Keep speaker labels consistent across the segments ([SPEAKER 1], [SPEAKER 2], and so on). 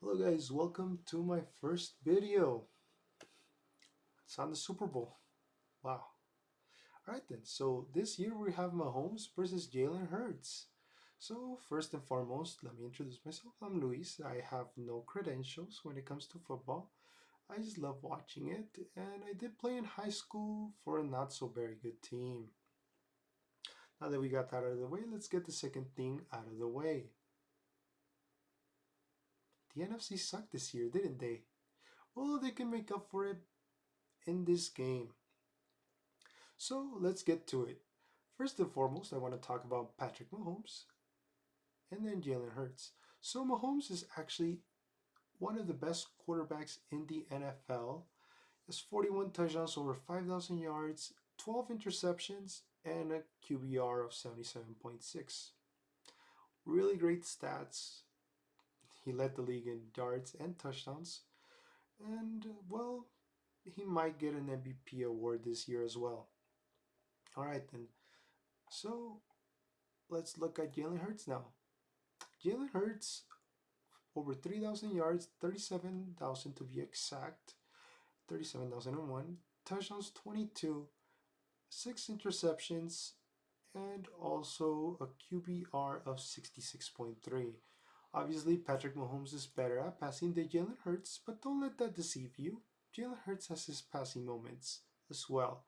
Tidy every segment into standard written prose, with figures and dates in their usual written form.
[SPEAKER 1] Hello guys, welcome to my first video. It's on the Super Bowl. Wow. Alright then, so this year we have Mahomes versus Jalen Hurts. So first and foremost, let me introduce myself. I'm Luis. I have no credentials when it comes to football. I just love watching it, and I did play in high school for a not so very good team. Now that we got that out of the way, let's get the second thing out of the way. The NFC sucked this year, didn't they? Well, they can make up for it in this game. So let's get to it. First and foremost, I want to talk about Patrick Mahomes and then Jalen Hurts. So Mahomes is actually one of the best quarterbacks in the NFL. He has 41 touchdowns, over 5,000 yards, 12 interceptions, and a QBR of 77.6. Really great stats. He led the league in yards and touchdowns. And, well, he might get an MVP award this year as well. Alright then. So let's look at Jalen Hurts now. Jalen Hurts, over 3,000 yards, 37,000 to be exact, 37,001, touchdowns 22, 6 interceptions, and also a QBR of 66.3. Obviously, Patrick Mahomes is better at passing than Jalen Hurts, but don't let that deceive you. Jalen Hurts has his passing moments as well.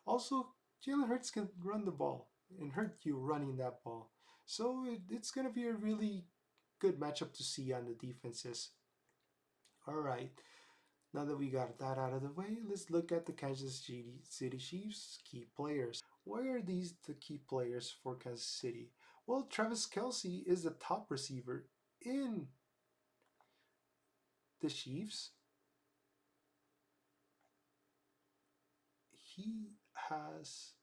[SPEAKER 1] Also, Jalen Hurts can run the ball and hurt you running that ball. So it's going to be a really good matchup to see on the defenses. Alright, now that we got that out of the way, let's look at the Kansas City Chiefs key players. Why are these the key players for Kansas City? Well, Travis Kelce is the top receiver in the Chiefs. He has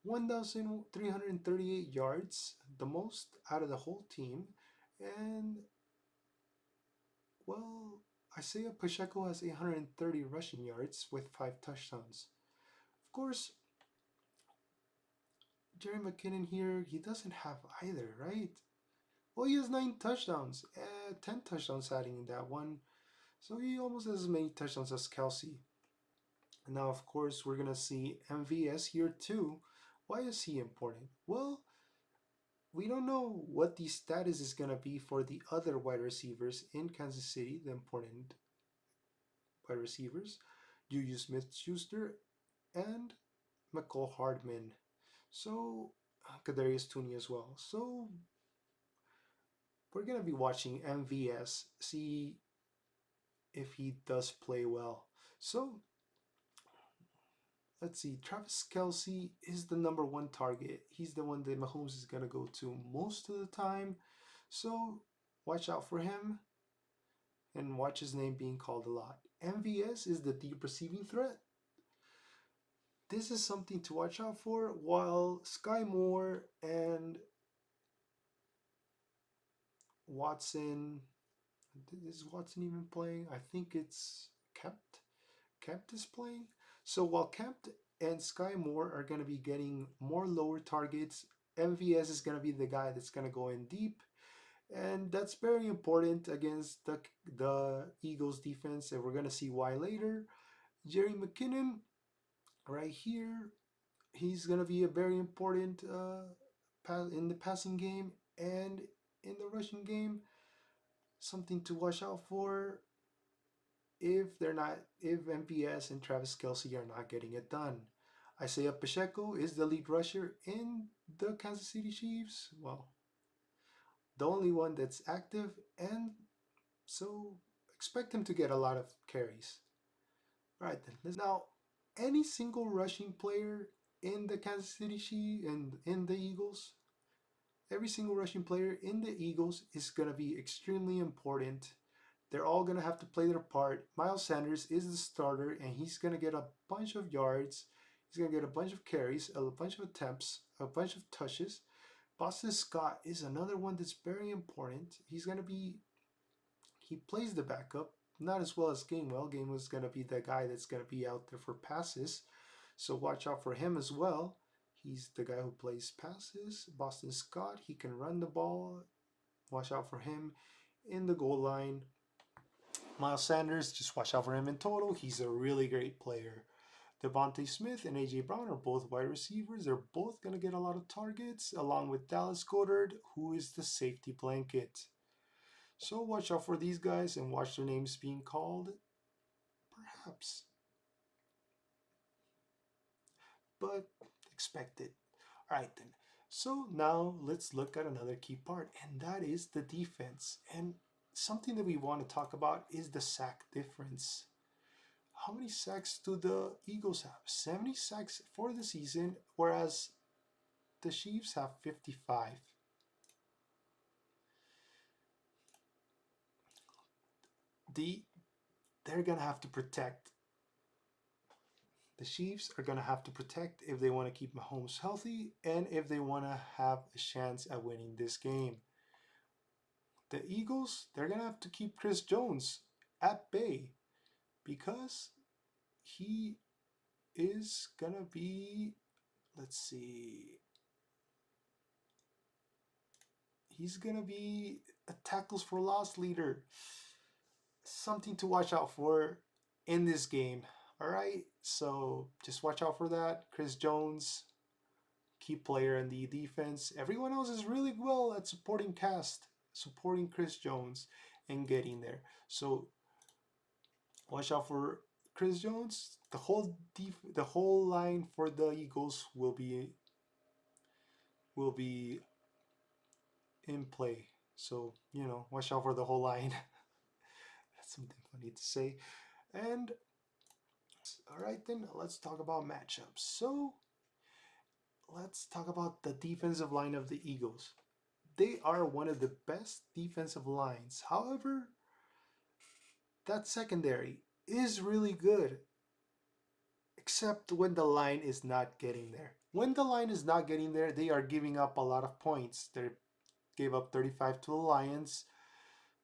[SPEAKER 1] 1,338 yards, the most out of the whole team. And, well, Isaiah Pacheco has 830 rushing yards with 5 touchdowns. Of course, Jerry McKinnon here, he doesn't have either, right? Well, he has 9 touchdowns, 10 touchdowns adding in that one. So he almost has as many touchdowns as Kelsey. And now, of course, we're going to see MVS here too. Why is he important? Well, we don't know what the status is going to be for the other wide receivers in Kansas City, the important wide receivers, Juju Smith-Schuster and McCall Hardman. So, Kadarius Tooney as well. So, we're going to be watching MVS, see if he does play well. So, let's see. Travis Kelce is the number one target. He's the one that Mahomes is going to go to most of the time. So, watch out for him and watch his name being called a lot. MVS is the deep receiving threat. This is something to watch out for, while Sky Moore and Watson, is Watson even playing? I think it's Kempt. Kempt is playing. So while Kempt and Sky Moore are going to be getting more lower targets, MVS is going to be the guy that's going to go in deep. And that's very important against the Eagles defense, and we're going to see why later. Jerry McKinnon, right here, he's going to be a very important in the passing game and in the rushing game. Something to watch out for if MPS and Travis Kelce are not getting it done. Isaiah Pacheco is the lead rusher in the Kansas City Chiefs. Well, the only one that's active, and so expect him to get a lot of carries. All right then. Now, any single rushing player in the Kansas City Chiefs and in the Eagles, every single rushing player in the Eagles is going to be extremely important. They're all going to have to play their part. Miles Sanders is the starter, and he's going to get a bunch of yards. He's going to get a bunch of carries, a bunch of attempts, a bunch of touches. Boston Scott is another one that's very important. He plays the backup, not as well as Gainwell. Gainwell's going to be the guy that's going to be out there for passes. So watch out for him as well. He's the guy who plays passes. Boston Scott, he can run the ball. Watch out for him. in the goal line. Miles Sanders, just watch out for him in total. He's a really great player. Devontae Smith and AJ Brown are both wide receivers. They're both going to get a lot of targets, along with Dallas Goedert, who is the safety blanket. So watch out for these guys and watch their names being called, perhaps, but expect it. All right, then. So now let's look at another key part, and that is the defense. And something that we want to talk about is the sack difference. How many sacks do the Eagles have? 70 sacks for the season, whereas the Chiefs have 55. The they're gonna have to protect. The Chiefs are gonna have to protect if they want to keep Mahomes healthy and if they want to have a chance at winning this game. The Eagles, they're gonna have to keep Chris Jones at bay because he is gonna be, let's see, he's gonna be a tackles for loss leader. Something to watch out for in this game. All right, so just watch out for that. Chris Jones, key player in the defense. Everyone else is really well at supporting cast, supporting Chris Jones and getting there. So watch out for Chris Jones. The whole line for the Eagles will be in play. So watch out for the whole line. That's something funny to say. And all right, then let's talk about matchups. So let's talk about the defensive line of the Eagles. They are one of the best defensive lines. However, that secondary is really good, except when the line is not getting there. When the line is not getting there, they are giving up a lot of points. They gave up 35 to the Lions,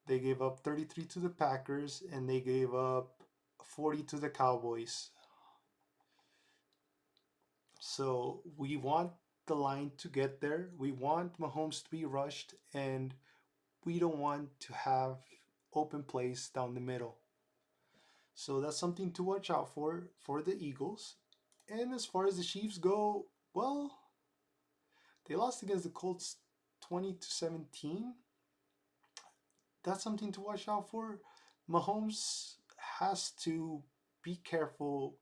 [SPEAKER 1] they gave up 33 to the Packers, and they gave up 40 to the Cowboys. So we want the line to get there. We want Mahomes to be rushed, and we don't want to have open plays down the middle. So that's something to watch out for the Eagles. And as far as the Chiefs go, well, they lost against the Colts 20-17. That's something to watch out for. Mahomes has to be careful.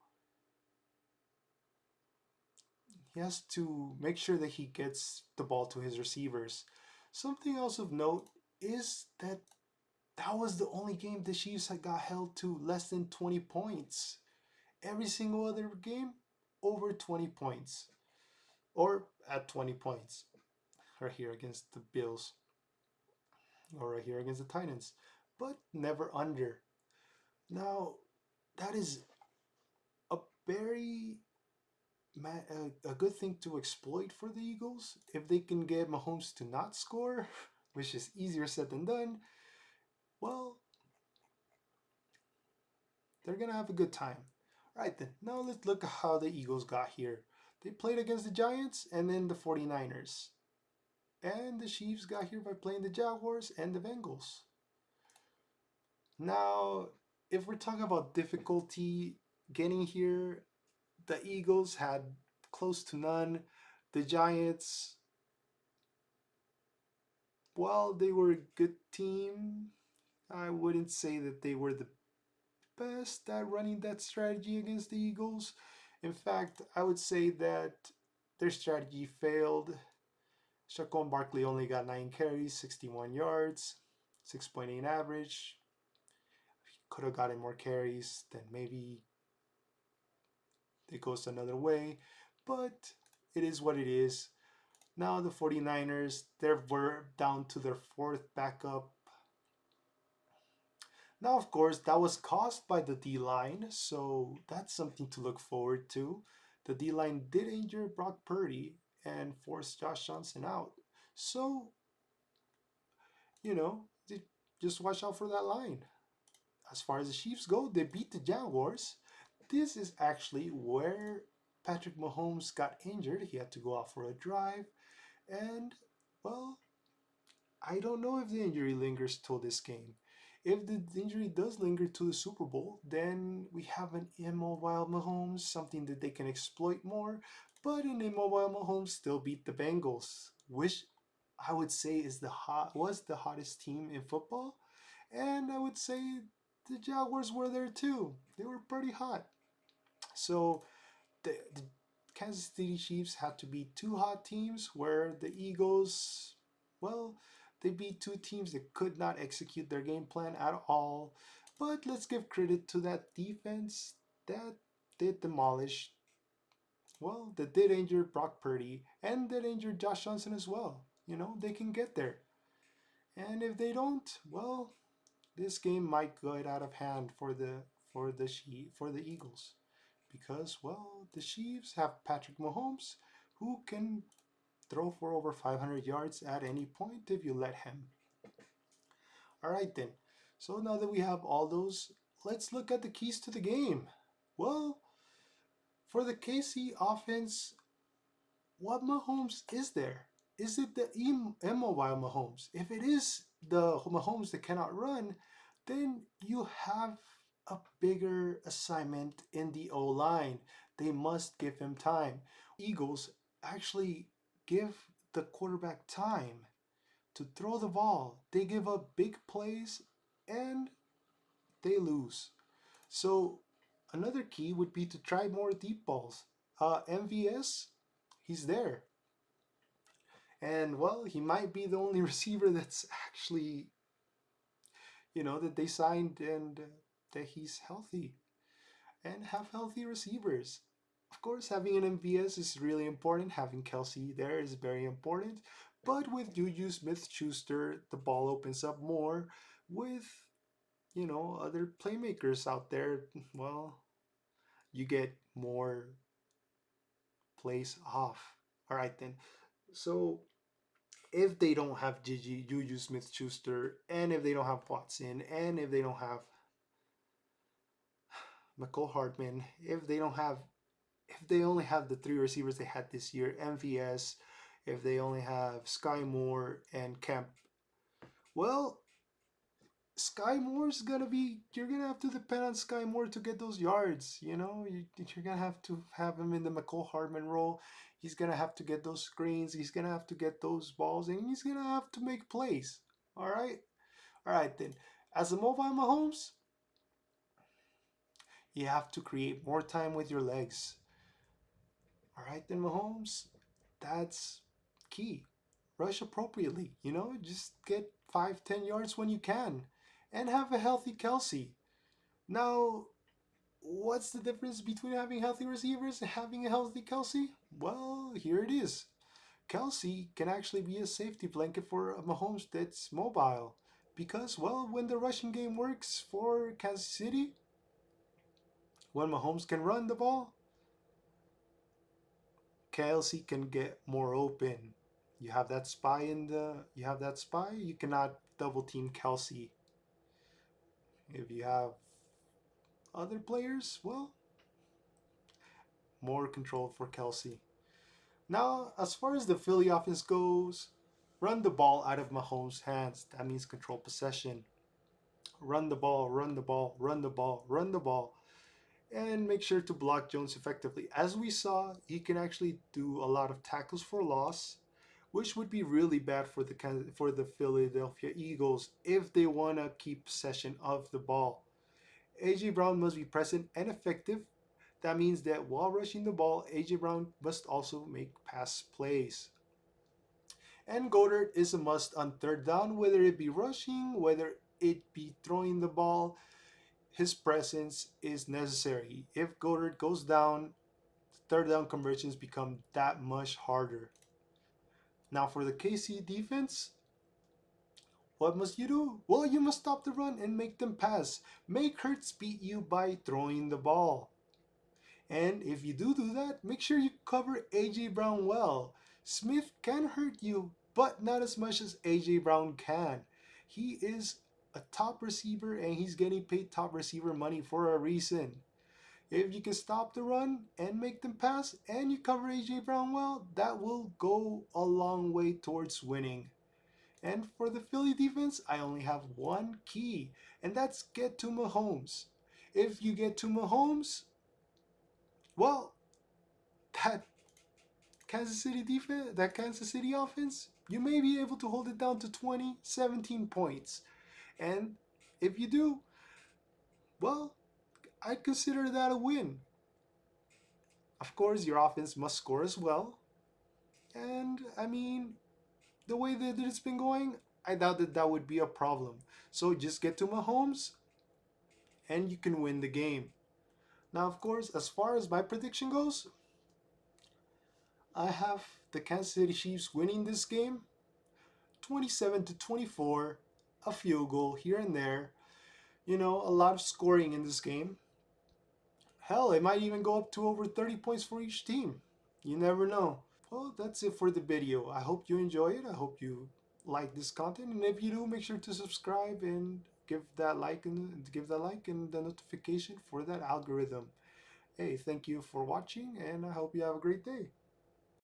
[SPEAKER 1] He has to make sure that he gets the ball to his receivers. Something else of note is that was the only game the Chiefs had got held to less than 20 points. Every single other game, over 20 points. Or at 20 points. Right here against the Bills. Or right here against the Titans. But never under. Now, that is a very a good thing to exploit for the Eagles. If they can get Mahomes to not score, which is easier said than done, well, they're going to have a good time. All right, then. Now let's look at how the Eagles got here. They played against the Giants and then the 49ers. And the Chiefs got here by playing the Jaguars and the Bengals. Now, if we're talking about difficulty getting here, the Eagles had close to none. The Giants, well, they were a good team. I wouldn't say that they were the best at running that strategy against the Eagles. In fact, I would say that their strategy failed. Saquon Barkley only got 9 carries, 61 yards, 6.8 average. He could have gotten more carries, then maybe it goes another way. But it is what it is. Now the 49ers, we're down to their fourth backup. Now, of course, that was caused by the D-line, so that's something to look forward to. The D-line did injure Brock Purdy and force Josh Johnson out. So, you know, just watch out for that line. As far as the Chiefs go, they beat the Jaguars. This is actually where Patrick Mahomes got injured. He had to go out for a drive. And, well, I don't know if the injury lingers till this game. If the injury does linger to the Super Bowl, then we have an immobile Mahomes, something that they can exploit more. But an immobile Mahomes still beat the Bengals, which I would say is was the hottest team in football. And I would say the Jaguars were there too. They were pretty hot. So the Kansas City Chiefs had to beat two hot teams, where the Eagles, well, they beat two teams that could not execute their game plan at all. But let's give credit to that defense that did demolish, well, that did injure Brock Purdy and that injured Josh Johnson as well. They can get there. And if they don't, well, this game might get out of hand for the Eagles, because, well, the Chiefs have Patrick Mahomes, who can throw for over 500 yards at any point if you let him. All right then. So now that we have all those, let's look at the keys to the game. Well, for the KC offense, what Mahomes is there? Is it the immobile Mahomes? If it is the Mahomes that cannot run, then you have a bigger assignment in the O line. They must give him time. Eagles actually give the quarterback time to throw the ball. They give up big plays and they lose. So another key would be to try more deep balls. MVS, he's there. And, well, he might be the only receiver that's actually, that they signed, and that he's healthy and have healthy receivers. Of course, having an MVS is really important. Having Kelsey there is very important. But with Juju Smith Schuster, the ball opens up more. With, other playmakers out there, well, you get more plays off. All right, then. So if they don't have Juju Smith Schuster, and if they don't have Watson, and if they don't have McCall Hardman, if they only have the three receivers they had this year, MVS, if they only have Sky Moore and Kemp, well, Sky Moore's gonna be. You're gonna have to depend on Sky Moore to get those yards. You're gonna have to have him in the McCall Hardman role. He's gonna have to get those screens. He's gonna have to get those balls, and he's gonna have to make plays. All right, all right then. As a mobile Mahomes, you have to create more time with your legs. All right then, Mahomes, that's key. Rush appropriately. Just get 5, 10 yards when you can, and have a healthy Kelsey. Now, what's the difference between having healthy receivers and having a healthy Kelsey? Well, here it is. Kelsey can actually be a safety blanket for a Mahomes that's mobile. Because, well, when the rushing game works for Kansas City, when Mahomes can run the ball, Kelsey can get more open. You have that spy, you cannot double team Kelsey. If you have other players, well, more control for Kelsey. Now, as far as the Philly offense goes, run the ball out of Mahomes' hands. That means control possession. Run the ball, run the ball, run the ball, run the ball, and make sure to block Jones effectively. As we saw, he can actually do a lot of tackles for loss, which would be really bad for the Philadelphia Eagles if they want to keep possession of the ball. AJ Brown must be present and effective. That means that while rushing the ball, AJ Brown must also make pass plays. And Goddard is a must on third down, whether it be rushing, whether it be throwing the ball. His presence is necessary. If Goddard goes down, third down conversions become that much harder. Now, for the KC defense, what must you do? Well, you must stop the run and make them pass. Make Hurts beat you by throwing the ball. And if you do that, make sure you cover AJ Brown well. Smith can hurt you, but not as much as AJ Brown can. He is a top receiver and he's getting paid top receiver money for a reason. If you can stop the run and make them pass and you cover AJ Brown well, that will go a long way towards winning. And for the Philly defense, I only have one key, and that's get to Mahomes. If you get to Mahomes, well, that Kansas City offense, you may be able to hold it down to 20, 17 points. And if you do, well, I'd consider that a win. Of course, your offense must score as well. And I mean, the way that it's been going, I doubt that that would be a problem. So just get to Mahomes and you can win the game. Now, of course, as far as my prediction goes, I have the Kansas City Chiefs winning this game 27 to 24, a field goal here and there. You know, a lot of scoring in this game. Hell, it might even go up to over 30 points for each team. You never know. Well, that's it for the video. I hope you enjoy it. I hope you like this content, and if you do, make sure to subscribe and give that like and the notification for that algorithm. Hey, thank you for watching, and I hope you have a great day.